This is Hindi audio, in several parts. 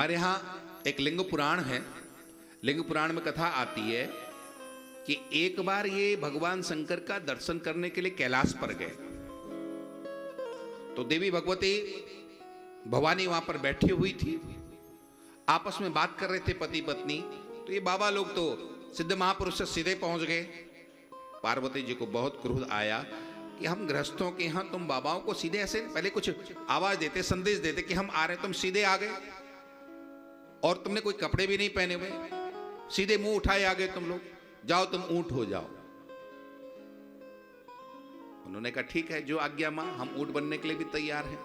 हमारे यहाँ एक लिंग पुराण है। लिंग पुराण में कथा आती है कि एक बार ये भगवान शंकर का दर्शन करने के लिए कैलाश पर गए, तो देवी भगवती भवानी वहां पर बैठी हुई थी, आपस में बात कर रहे थे पति पत्नी। तो ये बाबा लोग तो सिद्ध महापुरुष से सीधे पहुंच गए। पार्वती जी को बहुत क्रोध आया कि हम गृहस्थों के यहाँ तुम बाबाओं को सीधे ऐसे पहले कुछ आवाज देते, संदेश देते कि हम आ रहे हैं, तुम सीधे आ गए और तुमने कोई कपड़े भी नहीं पहने हुए, सीधे मुंह उठाए आ गए तुम लोग, जाओ तुम ऊंट हो जाओ। उन्होंने कहा ठीक है, जो आज्ञा मां, हम ऊंट बनने के लिए भी तैयार हैं।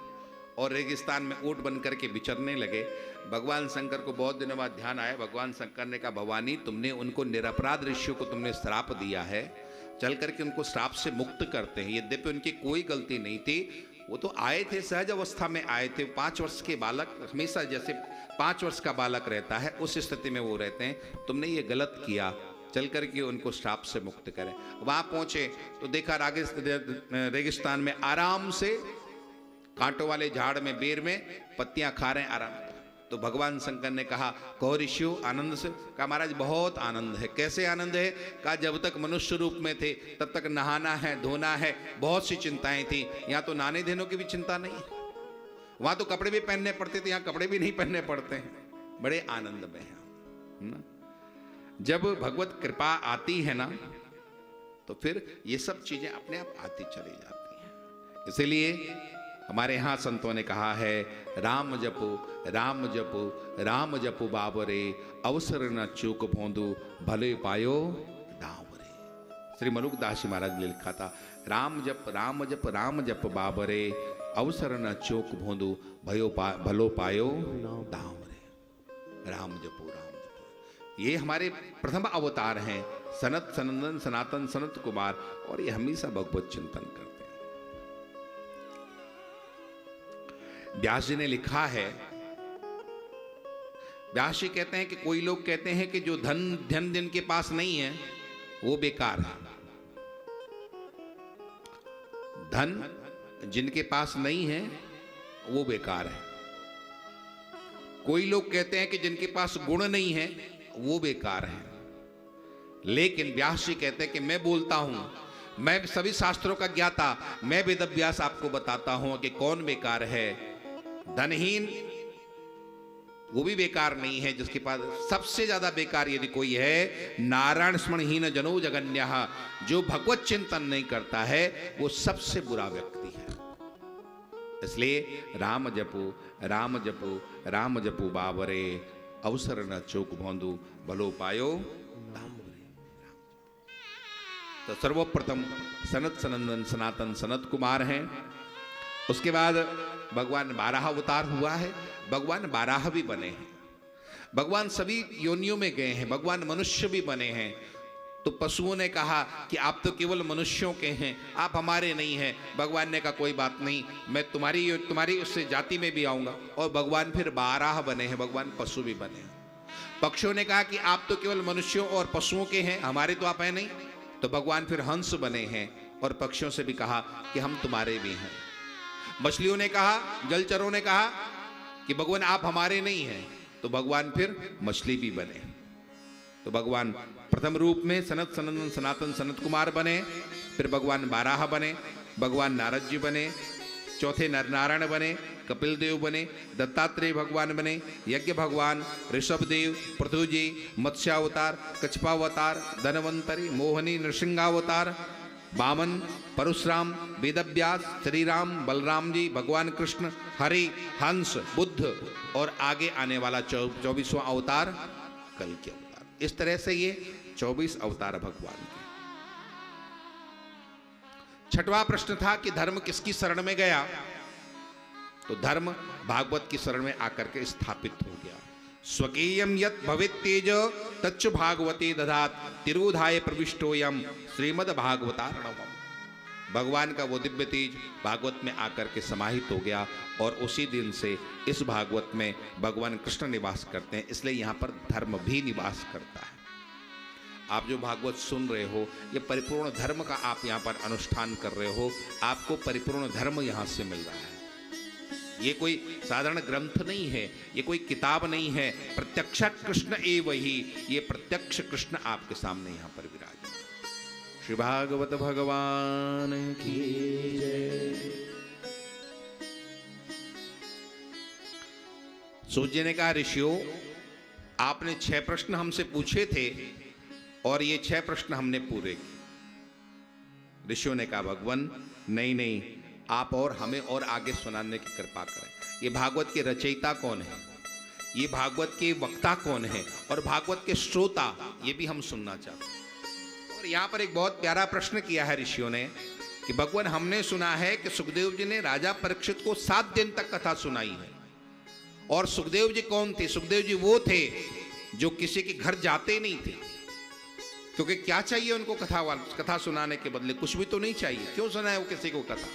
और रेगिस्तान में ऊंट बन करके विचरने लगे। भगवान शंकर को बहुत दिनों बाद ध्यान आया। भगवान शंकर ने कहा भवानी, तुमने उनको निरपराध ऋषियों को तुमने श्राप दिया है, चल करके उनको श्राप से मुक्त करते हैं। यद्यपि उनकी कोई गलती नहीं थी, वो तो आए थे, सहज अवस्था में आए थे। 5 वर्ष के बालक हमेशा जैसे 5 वर्ष का बालक रहता है उस स्थिति में वो रहते हैं। तुमने ये गलत किया, चल करके उनको श्राप से मुक्त करें। वहां पहुंचे तो देखा रेगिस्तान में आराम से कांटों वाले झाड़ में, बेर में पत्तियां खा रहे हैं आराम। तो भगवान शंकर ने कहा कहो ऋषियों आनंद से? कहा महाराज बहुत आनंद है। कैसे आनंद है? कहा जब तक मनुष्य रूप में थे तब तक नहाना है, धोना है, बहुत सी चिंताएं थी। यहाँ तो नहाने धोने की भी चिंता नहीं है। वहां तो कपड़े भी पहनने पड़ते थे, यहाँ कपड़े भी नहीं पहनने पड़ते हैं। बड़े आनंद में है। जब भगवत कृपा आती है ना, तो फिर ये सब चीजें अपने आप आती चली जाती हैं। इसीलिए हमारे यहाँ संतों ने कहा है राम जपो राम जपो राम जपो बाबरे, अवसर न चूक भोंदू भले पायो दावरे। श्री मलुकदास जी महाराज ने लिखा था राम जप राम जप राम जप बाबरे, अवसर न चूक भोंदू भलो पायो दावरे। राम जपो राम जपो, ये हमारे प्रथम अवतार हैं सनत सनंदन सनातन सनत कुमार, और ये हमेशा भगवत चिंतन करते हैं। व्यास जी ने लिखा है, व्यास जी कहते हैं कि कोई लोग कहते हैं कि जो धन जिनके पास नहीं है वो बेकार है। धन जिनके पास नहीं है वो बेकार है। कोई लोग कहते हैं कि जिनके पास गुण नहीं है वो बेकार है। लेकिन व्यास जी कहते हैं कि मैं बोलता हूं, मैं सभी शास्त्रों का ज्ञाता, मैं वेदव्यास आपको बताता हूं कि कौन बेकार है। धनहीन वो भी बेकार नहीं है। जिसके पास सबसे ज्यादा बेकार यदि कोई है, नारायण स्मरणहीन जनो जगन्यः, जो भगवत चिंतन नहीं करता है वो सबसे बुरा व्यक्ति है। इसलिए राम जपो राम जपो राम जपो बाबरे, अवसर न चूक भोंदू भलो पायो दावरे। तो सर्वप्रथम सनत सनंदन सनातन सनत कुमार हैं। उसके बाद भगवान बारह अवतार हुआ है, भगवान बारह भी बने हैं। भगवान सभी योनियों में गए हैं, भगवान मनुष्य भी बने हैं। तो पशुओं ने कहा कि आप तो केवल मनुष्यों के हैं, आप हमारे नहीं हैं। भगवान ने कहा कोई बात नहीं, मैं तुम्हारी उससे जाति में भी आऊंगा। और भगवान फिर 12 बने हैं, भगवान पशु भी बने हैं। पक्षियों ने कहा कि आप तो केवल मनुष्यों और पशुओं के हैं, हमारे तो आप हैं नहीं। तो भगवान फिर हंस बने हैं और पक्षियों से भी कहा कि हम तुम्हारे भी हैं। मछलियों ने कहा, जलचरों ने कहा कि भगवान आप हमारे नहीं हैं, तो भगवान फिर मछली भी बने। तो भगवान प्रथम रूप में सनत सनंदन सनातन सनत कुमार बने, फिर भगवान बारह बने, भगवान नारद जी बने, चौथे नरनारायण बने, कपिल देव बने, दत्तात्रेय भगवान बने, यज्ञ भगवान, ऋषभ देव, पृथु जी, मत्स्यावतार, कछपावतार, धनवंतरी, मोहनी, नृसिंहावतार, वामन, परशुराम, वेदव्यास, श्रीराम, बलराम जी, भगवान कृष्ण, हरि, हंस, बुद्ध, और आगे आने वाला 24वां अवतार कल के अवतार। इस तरह से ये 24 अवतार भगवान के। छठवां प्रश्न था कि धर्म किसकी शरण में गया? तो धर्म भागवत की शरण में आकर के स्थापित हो गया। स्वकीयम यत भवित तेज तच्च भागवते दधात, तिरोधाय प्रविष्टोयम श्रीमद भागवतारणवम। भगवान का वो दिव्य तेज भागवत में आकर के समाहित हो गया, और उसी दिन से इस भागवत में भगवान कृष्ण निवास करते हैं। इसलिए यहाँ पर धर्म भी निवास करता है। आप जो भागवत सुन रहे हो, ये परिपूर्ण धर्म का आप यहाँ पर अनुष्ठान कर रहे हो, आपको परिपूर्ण धर्म यहाँ से मिल रहा है। ये कोई साधारण ग्रंथ नहीं है, ये कोई किताब नहीं है। प्रत्यक्ष कृष्ण एव ही, ये प्रत्यक्ष कृष्ण आपके सामने यहाँ पर विराज। श्री भागवत भगवान की जय। सूत जी ने कहा, ऋषियों आपने 6 प्रश्न हमसे पूछे थे और ये 6 प्रश्न हमने पूरे किए। ऋषियों ने कहा, भगवान नहीं नहीं, आप और हमें और आगे सुनाने की कृपा करें। ये भागवत के रचयिता कौन है, ये भागवत के वक्ता कौन है, और भागवत के श्रोता, ये भी हम सुनना चाहते हैं। और यहाँ पर एक बहुत प्यारा प्रश्न किया है ऋषियों ने कि भगवान हमने सुना है कि सुखदेव जी ने राजा परीक्षित को 7 दिन तक कथा सुनाई है। और सुखदेव जी कौन थे? सुखदेव जी वो थे जो किसी के घर जाते नहीं थे, क्योंकि क्या चाहिए उनको कथा सुनाने के बदले? कुछ भी तो नहीं चाहिए। क्यों सुनाए वो किसी को कथा?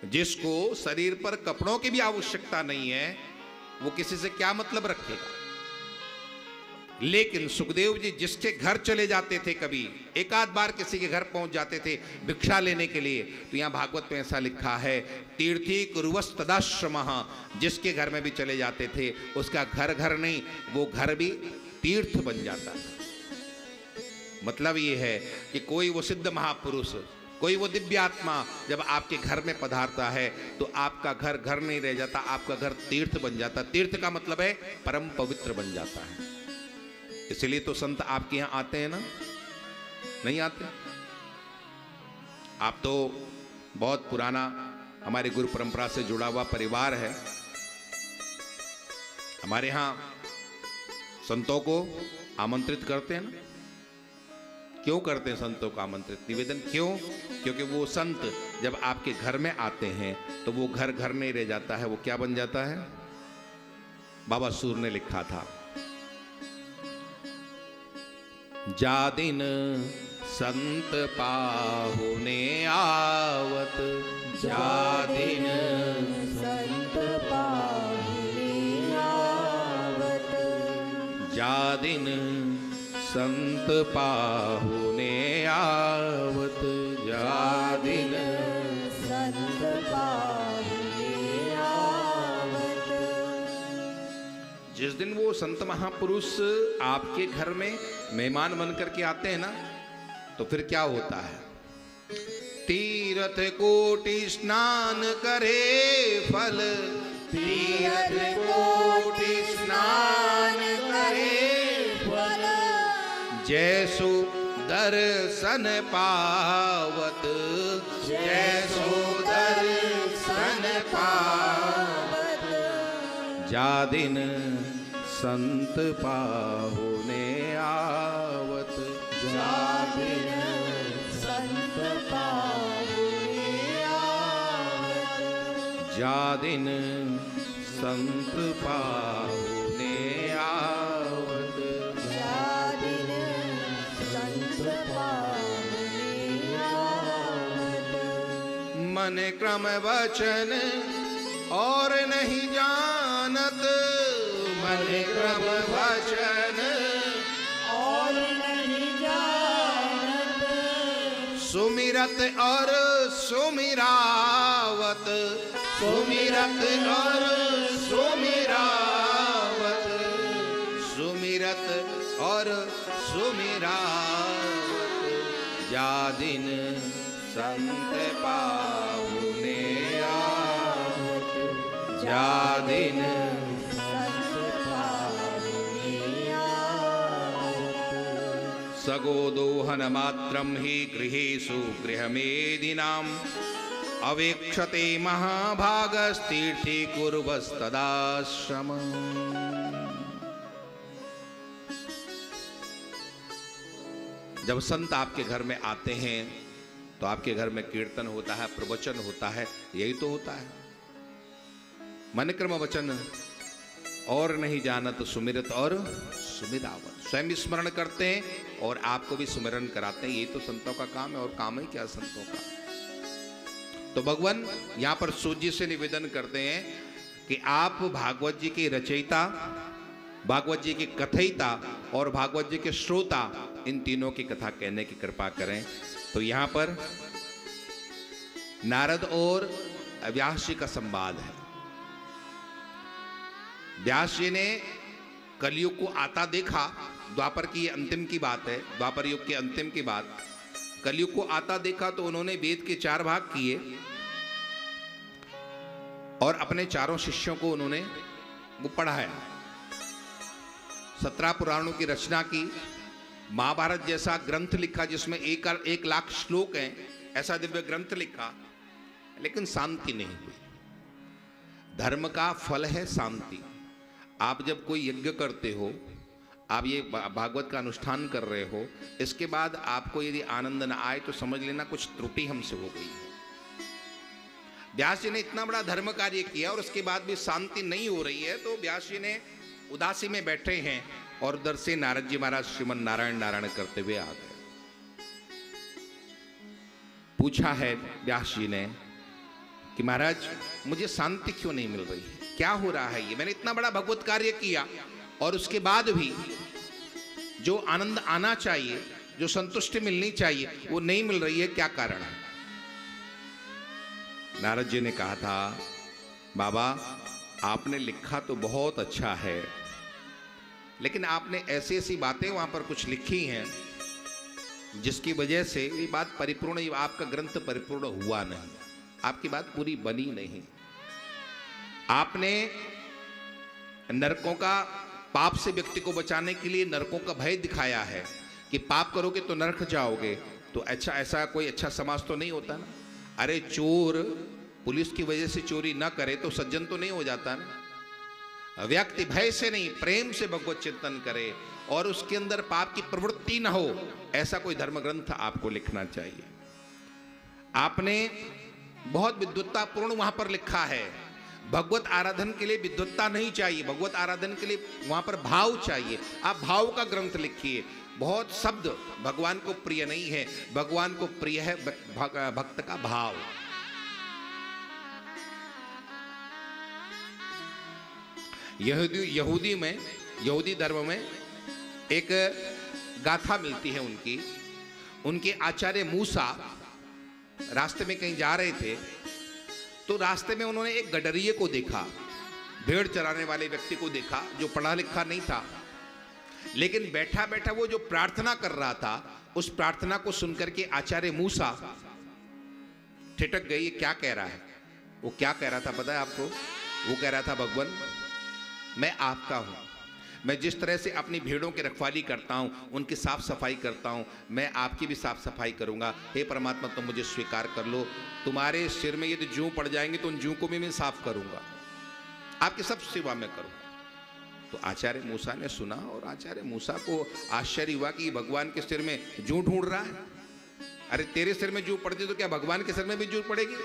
जिसको शरीर पर कपड़ों की भी आवश्यकता नहीं है, वो किसी से क्या मतलब रखेगा? लेकिन सुखदेव जी जिसके घर चले जाते थे, कभी एक आध बार किसी के घर पहुंच जाते थे भिक्षा लेने के लिए, तो यहां भागवत में ऐसा लिखा है, तीर्थी कुरुवस तदाश्रमः, जिसके घर में भी चले जाते थे उसका घर घर नहीं, वो घर भी तीर्थ बन जाता था। मतलब ये है कि कोई वो सिद्ध महापुरुष, कोई वो दिव्य आत्मा जब आपके घर में पधारता है तो आपका घर घर नहीं रह जाता, आपका घर तीर्थ बन जाता। तीर्थ का मतलब है परम पवित्र बन जाता है। इसलिए तो संत आपके यहां आते हैं ना, नहीं आते? आप तो बहुत पुराना हमारे गुरु परंपरा से जुड़ा हुआ परिवार है। हमारे यहां संतों को आमंत्रित करते हैं ना। क्यों करते हैं संतों को आमंत्रित, निवेदन क्यों? क्योंकि वो संत जब आपके घर में आते हैं तो वो घर घर नहीं रह जाता है, वो क्या बन जाता है? बाबा सूर ने लिखा था, जा दिन संत पाहुने आवत, जा दिन संत पाहुने आवत, जा दिन संत पाहुने आवत, जा दिन संत पाहुने आवत। जिस दिन वो संत महापुरुष आपके घर में मेहमान बन करके आते हैं ना, तो फिर क्या होता है? तीर्थ कोटि स्नान करे फल, तीर्थ कोटि स्नान करे फल, जैसो दर्शन पावत, जैसो दर्शन पावत, जा दिन संत पाहुने आवत, जा दिन संत पाहुने आवत, जा दिन संत पाहुने आवत, जा दिन संत पाहुने आवत। मन क्रम वचन और नहीं जानत, मन क्रम वचन और नहीं जानत, सुमिरत और सुमिरावत, सुमिरत और सुमिरावत, सुमिरत और सुमिरावत, जा दिन संत पाहुने आवत, जा दिन सगोदोहन मात्रम ही गृहेषु गृहमेदिनाम् अवेक्षते महाभागस्तीर्थी कुर्वस्तदाश्रम। जब संत आपके घर में आते हैं तो आपके घर में कीर्तन होता है, प्रवचन होता है, यही तो होता है। मन क्रम वचन और नहीं जानत, सुमिरत और सुमिरावत, स्वयं स्मरण करते हैं और आपको भी स्मरण कराते हैं। यही तो संतों का काम है, और काम ही क्या संतों का। तो भगवान यहाँ पर सूत जी से निवेदन करते हैं कि आप भागवत जी के रचयिता, भागवत जी के कथयिता और भागवत जी के श्रोता, इन तीनों की कथा कहने की कृपा करें। तो यहाँ पर नारद और व्यास जी का संवाद है। व्यास जी ने कलयुग को आता देखा। द्वापर की ये अंतिम की बात है, द्वापर युग के अंतिम की बात। कलयुग को आता देखा तो उन्होंने वेद के 4 भाग किए और अपने चारों शिष्यों को उन्होंने वो पढ़ाया। 17 पुराणों की रचना की, महाभारत जैसा ग्रंथ लिखा जिसमें 1 लाख श्लोक हैं, ऐसा दिव्य ग्रंथ लिखा, लेकिन शांति नहीं हुई। धर्म का फल है शांति। आप जब कोई यज्ञ करते हो, आप ये भागवत का अनुष्ठान कर रहे हो, इसके बाद आपको यदि आनंद न आए तो समझ लेना कुछ त्रुटि हमसे हो गई है। व्यास जी ने इतना बड़ा धर्म कार्य किया और उसके बाद भी शांति नहीं हो रही है, तो व्यास जी ने उदासी में बैठे हैं और उधर से नारद जी महाराज श्रीमन नारायण नारायण करते हुए आ गए। पूछा है व्यास जी ने कि महाराज मुझे शांति क्यों नहीं मिल रही है, क्या हो रहा है? ये मैंने इतना बड़ा भगवत कार्य किया और उसके बाद भी जो आनंद आना चाहिए, जो संतुष्टि मिलनी चाहिए, वो नहीं मिल रही है, क्या कारण है? नारद जी ने कहा था, बाबा आपने लिखा तो बहुत अच्छा है, लेकिन आपने ऐसी ऐसी बातें वहां पर कुछ लिखी हैं जिसकी वजह से ये बात परिपूर्ण, आपका ग्रंथ परिपूर्ण हुआ नहीं, आपकी बात पूरी बनी नहीं। आपने नरकों का, पाप से व्यक्ति को बचाने के लिए नरकों का भय दिखाया है कि पाप करोगे तो नरक जाओगे। तो अच्छा, ऐसा कोई अच्छा समाज तो नहीं होता ना। अरे चोर पुलिस की वजह से चोरी ना करे तो सज्जन तो नहीं हो जाता ना। व्यक्ति भय से नहीं, प्रेम से भगवत चिंतन करे और उसके अंदर पाप की प्रवृत्ति ना हो, ऐसा कोई धर्म ग्रंथ आपको लिखना चाहिए। आपने बहुत विद्वत्तापूर्ण वहां पर लिखा है। भगवत आराधन के लिए विद्वत्ता नहीं चाहिए, भगवत आराधन के लिए वहां पर भाव चाहिए। आप भाव का ग्रंथ लिखिए। बहुत शब्द भगवान को प्रिय नहीं है, भगवान को प्रिय है भक्त का भाव। यहूदी धर्म में एक गाथा मिलती है उनके आचार्य मूसा रास्ते में कहीं जा रहे थे, तो रास्ते में उन्होंने एक गडरिये को देखा, भेड़ चराने वाले व्यक्ति को देखा जो पढ़ा लिखा नहीं था, लेकिन बैठा बैठा वो जो प्रार्थना कर रहा था, उस प्रार्थना को सुनकर के आचार्य मूसा ठिठक गए, ये क्या कह रहा है? वो क्या कह रहा था पता है आपको? वो कह रहा था, भगवान मैं आपका हूं, मैं जिस तरह से अपनी भेड़ों की रखवाली करता हूं, उनकी साफ सफाई करता हूं, मैं आपकी भी साफ सफाई करूंगा। हे परमात्मा तुम मुझे स्वीकार कर लो, तुम्हारे सिर में यदि जूं पड़ जाएंगे तो उन जूं को भी मैं साफ करूंगा, आपकी सब सेवा मैं करूंगा। तो आचार्य मूसा ने सुना और आचार्य मूसा को आश्चर्य हुआ कि भगवान के सिर में जूं ढूंढ रहा है। अरे तेरे सिर में जूं पड़ती तो क्या भगवान के सिर में भी जूं पड़ेगी?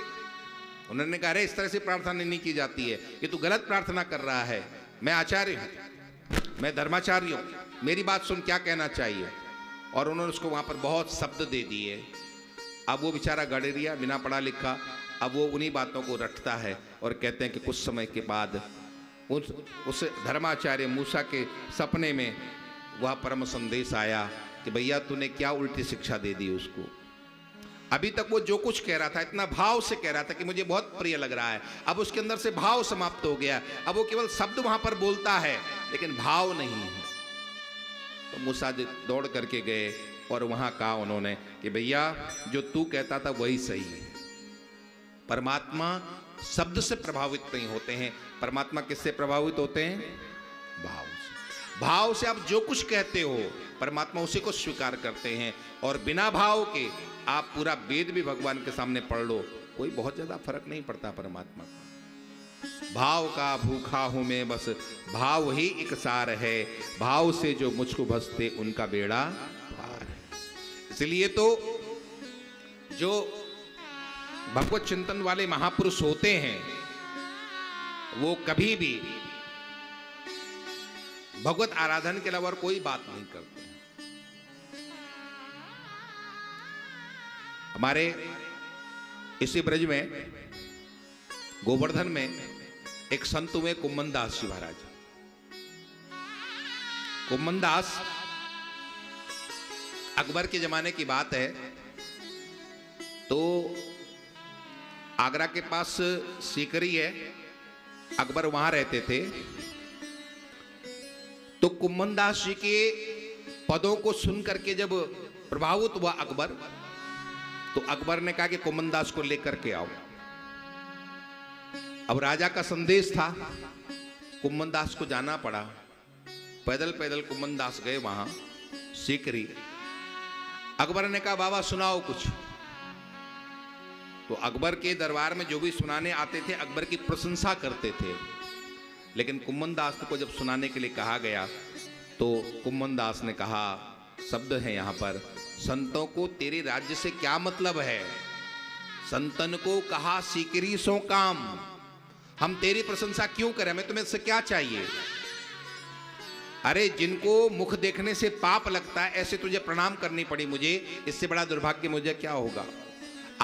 उन्होंने कहा, अरे इस तरह से प्रार्थना नहीं की जाती है, ये तू गलत प्रार्थना कर रहा है। मैं आचार्य हूं, मैं धर्माचार्य हूं, मेरी बात सुन, क्या कहना चाहिए? और उन्होंने उसको वहां पर बहुत शब्द दे दिए। अब वो बेचारा गडरिया बिना पढ़ा लिखा, अब वो उन्हीं बातों को रटता है और कहते हैं कि कुछ समय के बाद उस धर्माचार्य मूसा के सपने में वह परम संदेश आया कि भैया तूने क्या उल्टी शिक्षा दे दी उसको। अभी तक वो जो कुछ कह रहा था इतना भाव से कह रहा था कि मुझे बहुत प्रिय लग रहा है, अब उसके अंदर से भाव समाप्त हो गया। अब वो केवल शब्द वहां पर बोलता है लेकिन भाव नहीं है। तो मूसा दौड़ करके गए और वहां कहा उन्होंने कि भैया जो तू कहता था वही सही है। परमात्मा शब्द से प्रभावित नहीं होते हैं, परमात्मा किससे प्रभावित होते हैं? भाव से। भाव से आप जो कुछ कहते हो परमात्मा उसी को स्वीकार करते हैं। और बिना भाव के आप पूरा वेद भी भगवान के सामने पढ़ लो, कोई बहुत ज्यादा फर्क नहीं पड़ता परमात्मा का। भाव का भूखा हूं मैं बस, भाव ही एक सार है, भाव से जो मुझको भसते उनका बेड़ा पार है। इसलिए तो जो भगवत चिंतन वाले महापुरुष होते हैं वो कभी भी भगवत आराधन के अलावा और कोई बात नहीं करते। हमारे इसी ब्रज में गोवर्धन में एक संत हुए कुम्मन दास जी महाराज। कुम्मन दास अकबर के जमाने की बात है, तो आगरा के पास सीकरी है, अकबर वहां रहते थे। तो कुम्भनदास जी के पदों को सुन करके जब प्रभावित हुआ अकबर, तो अकबर ने कहा कि कुम्भनदास को लेकर के आओ। अब राजा का संदेश था, कुम्भनदास को जाना पड़ा। पैदल पैदल कुम्भनदास गए वहां सीकरी। अकबर ने कहा बाबा सुनाओ कुछ। तो अकबर के दरबार में जो भी सुनाने आते थे अकबर की प्रशंसा करते थे, लेकिन कुम्भनदास को जब सुनाने के लिए कहा गया तो कुम्भनदास ने कहा, शब्द है यहाँ पर, संतों को तेरे राज्य से क्या मतलब है? संतन को कहा सीकरी सो काम, हम तेरी प्रशंसा क्यों करें, हमें तुम्हें से क्या चाहिए? अरे जिनको मुख देखने से पाप लगता है ऐसे तुझे प्रणाम करनी पड़ी मुझे, इससे बड़ा दुर्भाग्य मुझे क्या होगा?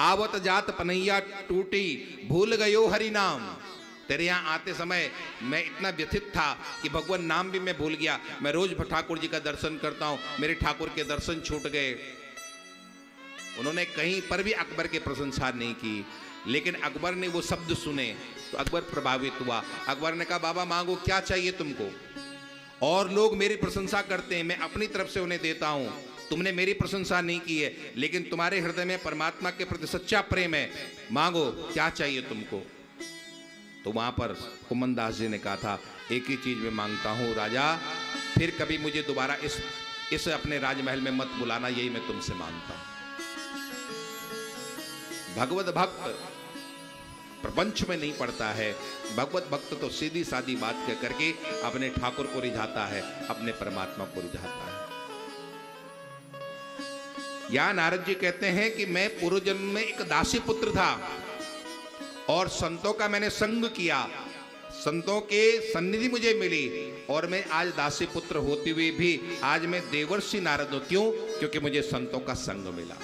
आवत जात पनैया टूटी, भूल गयो हरि नाम। तेरे यहाँ आते समय मैं इतना व्यथित था कि भगवान नाम भी मैं भूल गया। मैं रोज ठाकुर जी का दर्शन करता हूं, मेरे ठाकुर के दर्शन छूट गए। उन्होंने कहीं पर भी अकबर की प्रशंसा नहीं की, लेकिन अकबर ने वो शब्द सुने तो अकबर प्रभावित हुआ। अकबर ने कहा बाबा मांगो, क्या चाहिए तुमको? और लोग मेरी प्रशंसा करते हैं, मैं अपनी तरफ से उन्हें देता हूं। तुमने मेरी प्रशंसा नहीं की है, लेकिन तुम्हारे हृदय में परमात्मा के प्रति सच्चा प्रेम है, मांगो क्या चाहिए तुमको? तो वहां पर कुम्भनदास जी ने कहा था, एक ही चीज मैं मांगता हूं राजा, फिर कभी मुझे दोबारा इस अपने राजमहल में मत बुलाना, यही मैं तुमसे मांगता हूं। भगवत भक्त प्रपंच में नहीं पड़ता है, भगवत भक्त तो सीधी सादी बात कह करके अपने ठाकुर को रिझाता है, अपने परमात्मा को रिझाता है। या नारद जी कहते हैं कि मैं पूर्व जन्म में एक दासी पुत्र था और संतों का मैंने संग किया, संतों के सन्निधि मुझे मिली और मैं आज दासी पुत्र होते हुए भी आज मैं देवर्षि नारद हूं। क्यों? क्योंकि मुझे संतों का संग मिला।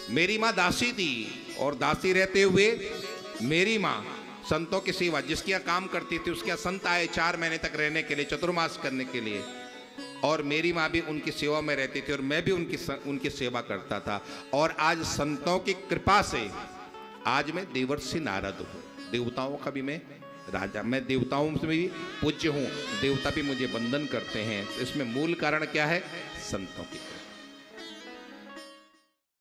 मेरी माँ दासी थी और दासी रहते हुए मेरी माँ संतों की सेवा, जिसके यहाँ काम करती थी उसके यहाँ संत आए 4 महीने तक रहने के लिए, चतुर्मास करने के लिए, और मेरी माँ भी उनकी सेवा में रहती थी और मैं भी उनकी सेवा करता था। और आज संतों की कृपा से आज मैं देवर्षि नारद हूँ, देवताओं का भी मैं राजा, मैं देवताओं में भी पूज्य हूँ, देवता भी मुझे वंदन करते हैं। इसमें मूल कारण क्या है? संतों की कृपा।